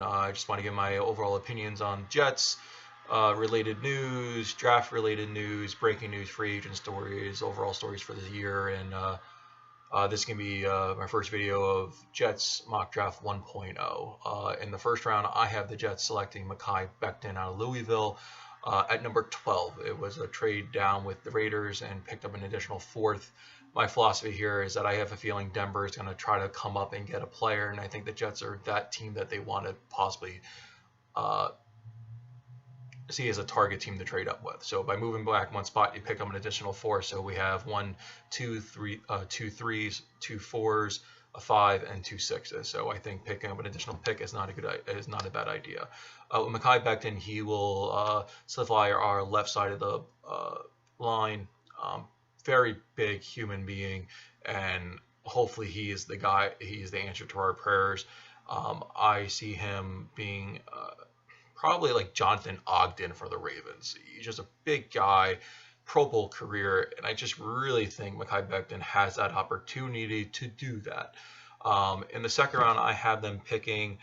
I just want to give my overall opinions on Jets related news, draft related news, breaking news, free agent stories, overall stories for the year, and this can be my first video of Jets mock draft 1.0. In the first round, I have the Jets selecting Mekhi Becton out of Louisville at number 12. It was a trade down with the Raiders and picked up an additional fourth. My philosophy here is that I have a feeling Denver is going to try to come up and get a player, and I think the Jets are that team that they want to possibly uh, see as a target team to trade up with. So by moving back one spot, you pick up an additional four. So we have one, two, three, two threes, two fours, a five, and two sixes. So I think picking up an additional pick is not a bad idea. With Mekhi Becton, he will solidify our left side of the line. Very big human being, and hopefully he is the guy. He is the answer to our prayers. I see him being probably like Jonathan Ogden for the Ravens. He's just a big guy, Pro Bowl career, and I just really think Mekhi Becton has that opportunity to do that. In the second round, I have them picking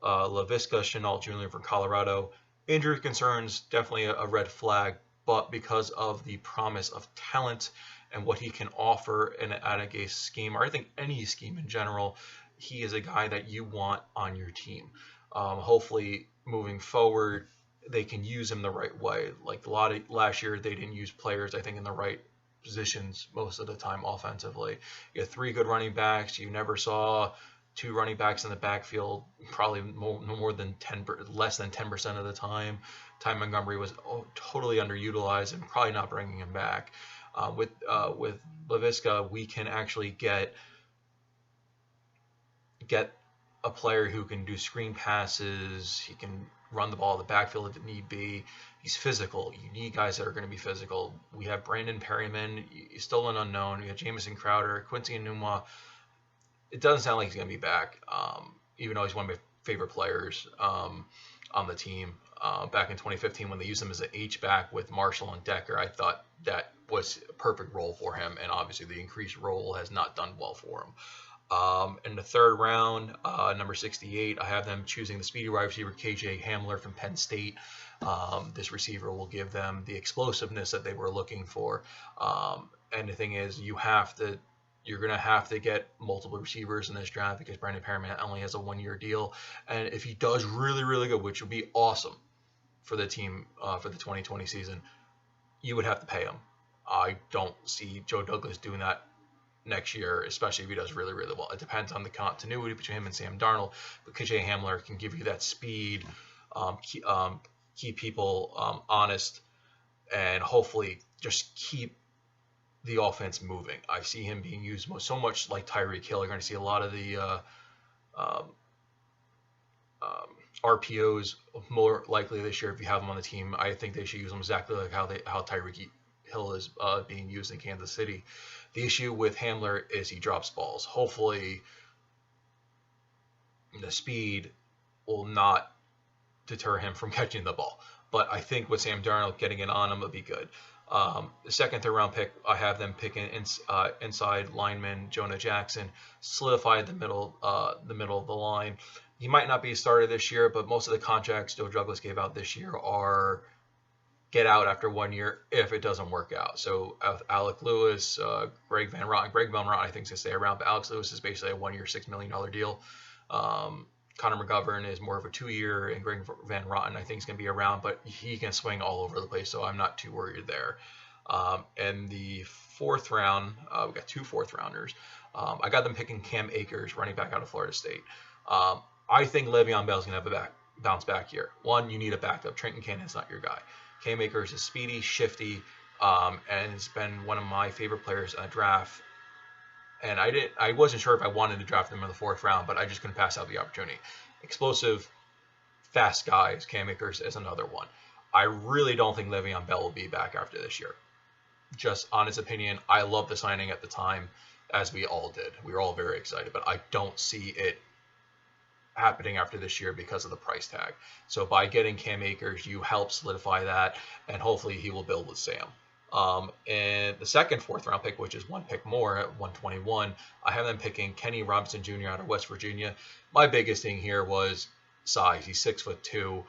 Laviska Shenault Jr. from Colorado. Injury concerns, definitely a red flag, but because of the promise of talent and what he can offer in an Adagay scheme, or I think any scheme in general, he is a guy that you want on your team. Hopefully, moving forward, they can use him the right way. Like a lot of last year, they didn't use players, I think, in the right positions most of the time offensively. You had three good running backs. You never saw two running backs in the backfield probably more than less than 10% of the time. Ty Montgomery was totally underutilized and probably not bringing him back. With Laviska, we can actually get a player who can do screen passes. He can run the ball in the backfield if need be. He's physical. You need guys that are going to be physical. We have Brandon Perryman. He's still an unknown. We have Jamison Crowder, Quincy Enunwa. It doesn't sound like he's going to be back, even though he's one of my favorite players on the team. Back in 2015, when they used him as an H-back with Marshall and Decker, I thought that was a perfect role for him, and obviously the increased role has not done well for him. In the third round, number 68, I have them choosing the speedy wide receiver KJ Hamler from Penn State. This receiver will give them the explosiveness that they were looking for. And the thing is, you're going to have to get multiple receivers in this draft because Brandon Perryman only has a 1-year deal. And if he does really, really good, which would be awesome for the team for the 2020 season, you would have to pay him. I don't see Joe Douglas doing that next year, especially if he does really, really well. It depends on the continuity between him and Sam Darnold, but KJ Hamler can give you that speed, keep people honest, and hopefully just keep the offense moving. I see him being used so much like Tyreek Hill. You're going to see a lot of the RPOs more likely this year if you have him on the team. I think they should use him exactly like how Tyreek Hill is being used in Kansas City. The issue with Hamler is he drops balls. Hopefully, the speed will not deter him from catching the ball. But I think with Sam Darnold getting it on him would be good. The second, third round pick, I have them picking inside lineman Jonah Jackson, solidify the middle of the line. He might not be a starter this year, but most of the contracts Joe Douglas gave out this year are get out after 1 year if it doesn't work out. So Alec Lewis, Greg Van Roten, I think is going to stay around, but Alex Lewis is basically a 1 year, $6 million deal. Connor McGovern is more of a 2-year, and Greg Van Roten I think is going to be around, but he can swing all over the place, so I'm not too worried there. And the fourth round, we got 2 fourth rounders. I got them picking Cam Akers, running back out of Florida State. I think Le'Veon Bell is going to have a bounce back year. One, you need a backup. Trenton Cannon's not your guy. Cam Akers is speedy, shifty, and has been one of my favorite players in the draft. And I wasn't sure if I wanted to draft him in the 4th round, but I just couldn't pass out the opportunity. Explosive, fast guys. Cam Akers is another one. I really don't think Le'Veon Bell will be back after this year. Just honest opinion, I love the signing at the time, as we all did. We were all very excited, but I don't see it happening after this year because of the price tag. So by getting Cam Akers, you help solidify that, and hopefully he will build with Sam. And the second 4th round pick, which is one pick more at 121, I have them picking Kenny Robinson Jr. out of West Virginia. My biggest thing here was size. He's 6'2".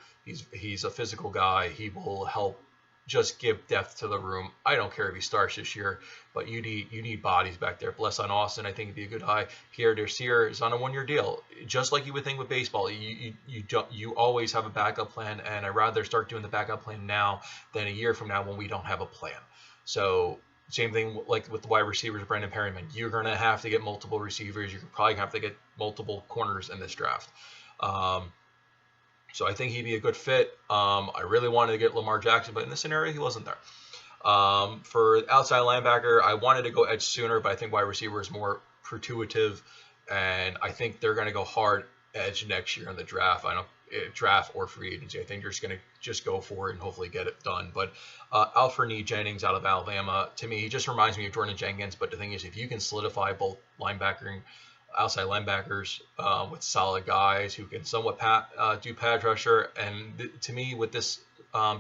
He's a physical guy. He will help just give depth to the room. I don't care if he starts this year, but you need bodies back there. Bless on Austin, I think he'd be a good high. Pierre Desir is on a 1-year deal, just like you would think with baseball. You always have a backup plan, and I'd rather start doing the backup plan now than a year from now when we don't have a plan. So same thing like with the wide receivers, Brandon Perryman. You're gonna have to get multiple receivers. You're probably gonna have to get multiple corners in this draft. So I think he'd be a good fit. I really wanted to get Lamar Jackson, but in this scenario, he wasn't there. For outside linebacker, I wanted to go edge sooner, but I think wide receiver is more fortuitive, and I think they're going to go hard edge next year in the draft. I don't draft or free agency. I think they're just going to just go for it and hopefully get it done. But Alfred Jennings out of Alabama, to me, he just reminds me of Jordan Jenkins. But the thing is, if you can solidify both outside linebackers with solid guys who can somewhat do pass rusher. And to me, with this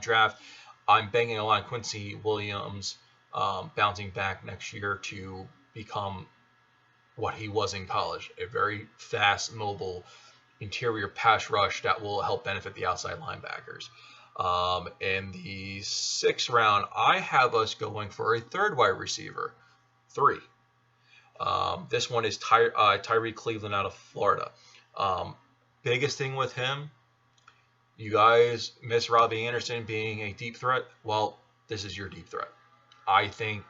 draft, I'm banging a line Quincy Williams bouncing back next year to become what he was in college, a very fast, mobile interior pass rush that will help benefit the outside linebackers. In the 6th round, I have us going for a third wide receiver, 3. This one is Tyree Cleveland out of Florida. Biggest thing with him, you guys miss Robbie Anderson being a deep threat. Well, this is your deep threat. I think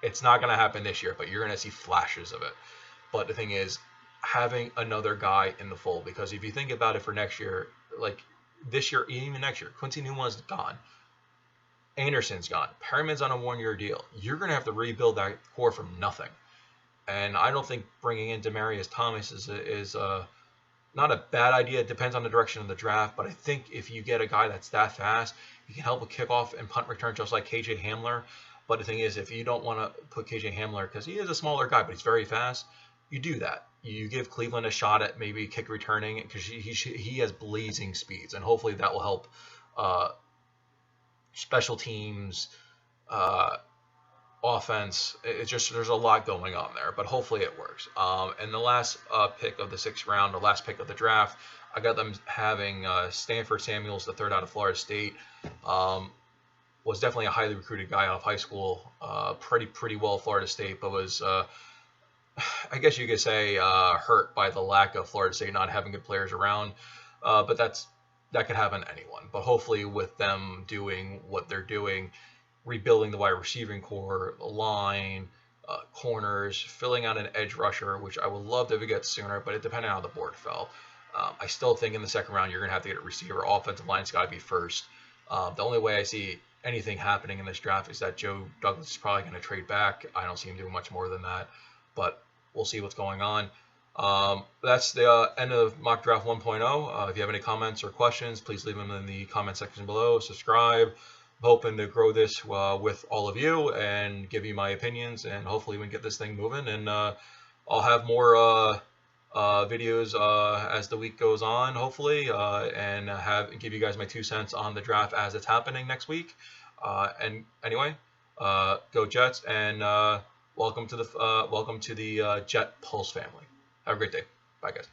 it's not going to happen this year, but you're going to see flashes of it. But the thing is, having another guy in the fold, because if you think about it for next year, like this year, even next year, Quincy Newman's gone. Anderson's gone. Perryman's on a 1-year deal. You're going to have to rebuild that core from nothing. And I don't think bringing in Demaryius Thomas is not a bad idea. It depends on the direction of the draft. But I think if you get a guy that's that fast, he can help with kickoff and punt return just like KJ Hamler. But the thing is, if you don't want to put KJ Hamler, because he is a smaller guy, but he's very fast, you do that. You give Cleveland a shot at maybe kick returning because he has blazing speeds. And hopefully that will help special teams, offense. It's just there's a lot going on there, but hopefully it works. And the last pick of the 6th round, the last pick of the draft, I got them having Stanford Samuels, the 3rd out of Florida State. Was definitely a highly recruited guy out of high school, pretty well Florida State, but was I guess you could say hurt by the lack of Florida State not having good players around. But that could happen to anyone. But hopefully with them doing what they're doing, rebuilding the wide receiving core, the line, corners, filling out an edge rusher, which I would love to get sooner, but it depended on how the board fell. I still think in the 2nd round, you're going to have to get a receiver. Offensive line's got to be first. The only way I see anything happening in this draft is that Joe Douglas is probably going to trade back. I don't see him doing much more than that, but we'll see what's going on. That's the end of Mock Draft 1.0. If you have any comments or questions, please leave them in the comment section below. Subscribe. I'm hoping to grow this with all of you and give you my opinions, and hopefully we can get this thing moving. And I'll have more videos as the week goes on, hopefully, and give you guys my 2 cents on the draft as it's happening next week. And anyway, go Jets, and welcome to the Jet Pulse family. Have a great day. Bye, guys.